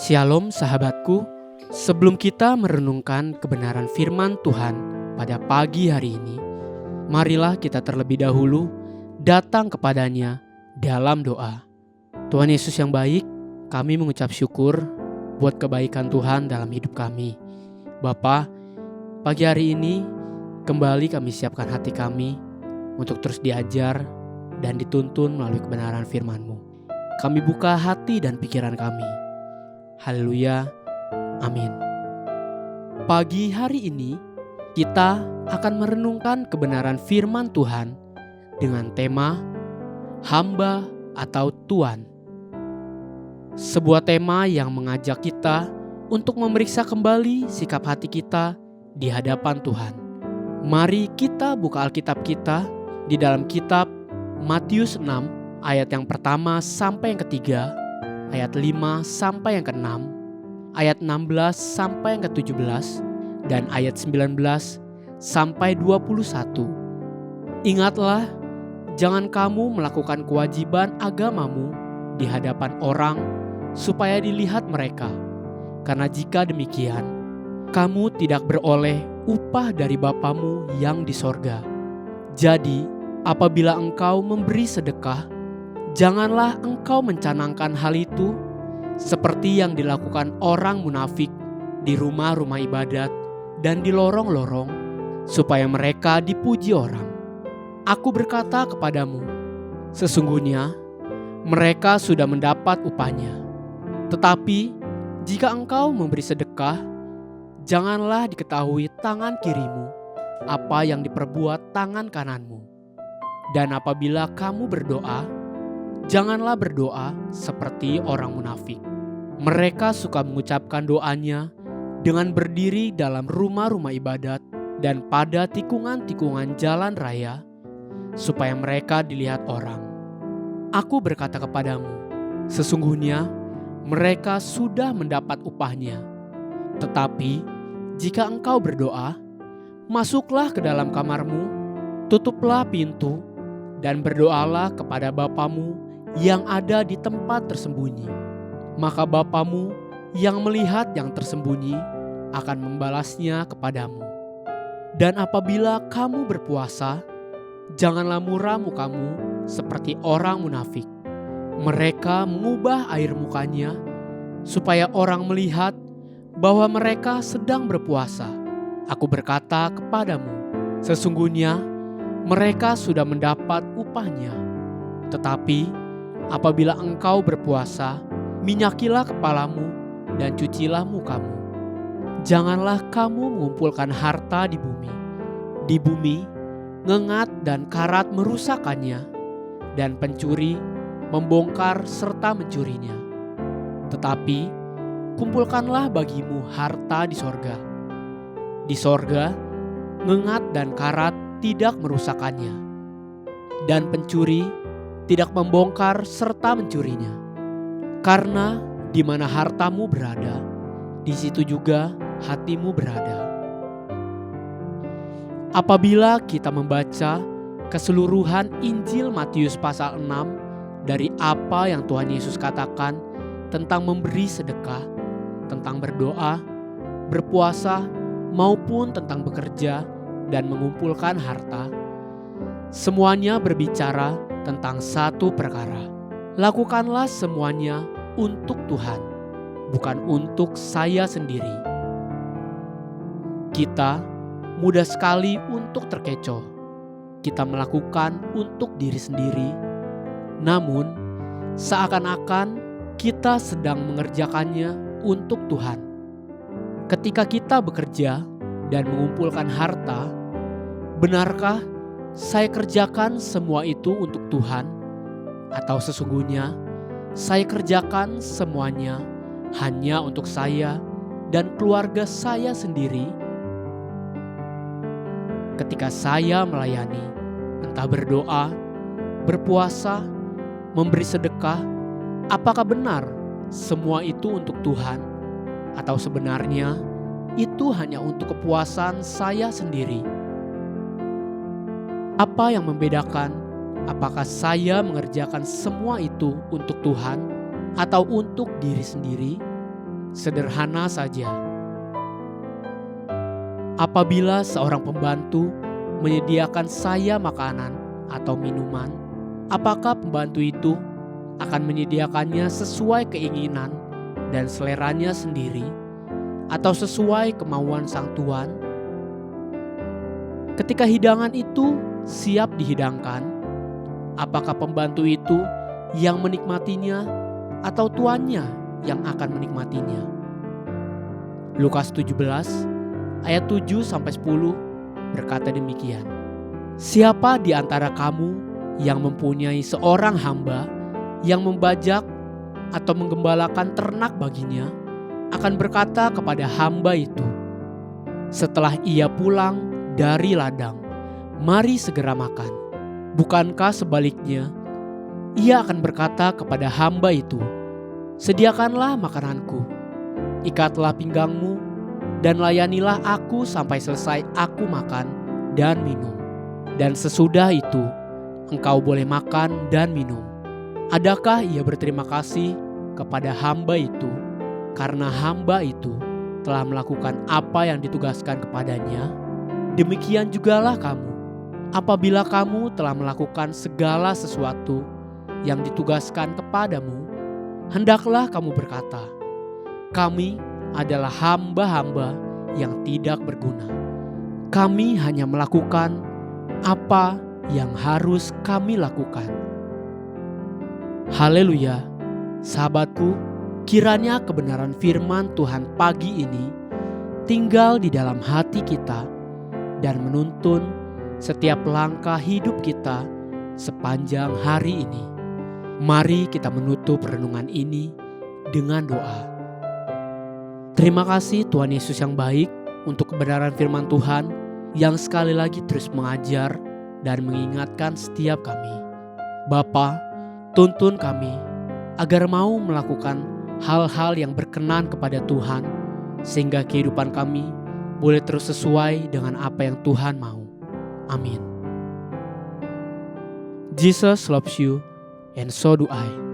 Shalom sahabatku, sebelum kita merenungkan kebenaran firman Tuhan pada pagi hari ini, marilah kita terlebih dahulu datang kepadanya dalam doa. Tuhan Yesus yang baik, kami mengucap syukur buat kebaikan Tuhan dalam hidup kami. Bapa, pagi hari ini kembali kami siapkan hati kami untuk terus diajar dan dituntun melalui kebenaran firman-Mu. Kami buka hati dan pikiran kami. Haleluya, amin. Pagi hari ini kita akan merenungkan kebenaran firman Tuhan dengan tema hamba atau tuan. Sebuah tema yang mengajak kita untuk memeriksa kembali sikap hati kita di hadapan Tuhan. Mari kita buka Alkitab kita di dalam kitab Matius 6 ayat yang pertama sampai yang ketiga, ayat 5 sampai yang ke-6, ayat 16 sampai yang ke-17, dan ayat 19 sampai 21. Ingatlah, jangan kamu melakukan kewajiban agamamu di hadapan orang supaya dilihat mereka. Karena jika demikian, kamu tidak beroleh upah dari Bapamu yang di sorga. Jadi, apabila engkau memberi sedekah, janganlah engkau mencanangkan hal itu seperti yang dilakukan orang munafik di rumah-rumah ibadat dan di lorong-lorong, supaya mereka dipuji orang. Aku berkata kepadamu, sesungguhnya mereka sudah mendapat upahnya. Tetapi jika engkau memberi sedekah, janganlah diketahui tangan kirimu apa yang diperbuat tangan kananmu. Dan apabila kamu berdoa, janganlah berdoa seperti orang munafik. Mereka suka mengucapkan doanya dengan berdiri dalam rumah-rumah ibadat dan pada tikungan-tikungan jalan raya, supaya mereka dilihat orang. Aku berkata kepadamu, sesungguhnya mereka sudah mendapat upahnya. Tetapi jika engkau berdoa, masuklah ke dalam kamarmu, tutuplah pintu, dan berdoalah kepada Bapamu yang ada di tempat tersembunyi. Maka Bapamu yang melihat yang tersembunyi akan membalasnya kepadamu. Dan apabila kamu berpuasa, janganlah muram mukamu seperti orang munafik. Mereka mengubah air mukanya supaya orang melihat bahwa mereka sedang berpuasa. Aku berkata kepadamu, sesungguhnya mereka sudah mendapat upahnya. Tetapi apabila engkau berpuasa, minyakilah kepalamu dan cucilah mukamu. Janganlah kamu mengumpulkan harta di bumi. Di bumi, ngengat dan karat merusakkannya, dan pencuri membongkar serta mencurinya. Tetapi kumpulkanlah bagimu harta di sorga. Di sorga, ngengat dan karat tidak merusakkannya, dan pencuri tidak membongkar serta mencurinya. Karena di mana hartamu berada, di situ juga hatimu berada. Apabila kita membaca keseluruhan Injil Matius pasal 6 dari apa yang Tuhan Yesus katakan tentang memberi sedekah, tentang berdoa, berpuasa, maupun tentang bekerja dan mengumpulkan harta, semuanya berbicara tentang satu perkara. Lakukanlah semuanya untuk Tuhan, bukan untuk saya sendiri. Kita mudah sekali untuk terkecoh. Kita melakukan untuk diri sendiri, namun seakan-akan kita sedang mengerjakannya untuk Tuhan. Ketika kita bekerja dan mengumpulkan harta, benarkah saya kerjakan semua itu untuk Tuhan? Atau sesungguhnya saya kerjakan semuanya hanya untuk saya dan keluarga saya sendiri? Ketika saya melayani, entah berdoa, berpuasa, memberi sedekah, apakah benar semua itu untuk Tuhan? Atau sebenarnya itu hanya untuk kepuasan saya sendiri? Apa yang membedakan apakah saya mengerjakan semua itu untuk Tuhan atau untuk diri sendiri? sederhana saja. Apabila seorang pembantu menyediakan saya makanan atau minuman, apakah pembantu itu akan menyediakannya sesuai keinginan dan seleranya sendiri atau sesuai kemauan sang tuan? Ketika hidangan itu siap dihidangkan, apakah pembantu itu yang menikmatinya atau tuannya yang akan menikmatinya? Lukas 17 ayat 7-10 berkata demikian. Siapa di antara kamu yang mempunyai seorang hamba yang membajak atau menggembalakan ternak baginya, akan berkata kepada hamba itu, setelah ia pulang dari ladang, mari segera makan. Bukankah sebaliknya, ia akan berkata kepada hamba itu, sediakanlah makananku, ikatlah pinggangmu, dan layanilah aku sampai selesai aku makan dan minum. Dan sesudah itu, engkau boleh makan dan minum. Adakah ia berterima kasih kepada hamba itu karena hamba itu telah melakukan apa yang ditugaskan kepadanya? Demikian jugalah kamu, apabila kamu telah melakukan segala sesuatu yang ditugaskan kepadamu, hendaklah kamu berkata, kami adalah hamba-hamba yang tidak berguna. Kami hanya melakukan apa yang harus kami lakukan. Haleluya, sahabatku, kiranya kebenaran firman Tuhan pagi ini tinggal di dalam hati kita dan menuntun setiap langkah hidup kita sepanjang hari ini. Mari kita menutup renungan ini dengan doa. Terima kasih Tuhan Yesus yang baik untuk kebenaran firman Tuhan yang sekali lagi terus mengajar dan mengingatkan setiap kami. Bapa, tuntun kami agar mau melakukan hal-hal yang berkenan kepada Tuhan, sehingga kehidupan kami boleh terus sesuai dengan apa yang Tuhan mau. Amin. Jesus loves you and so do I.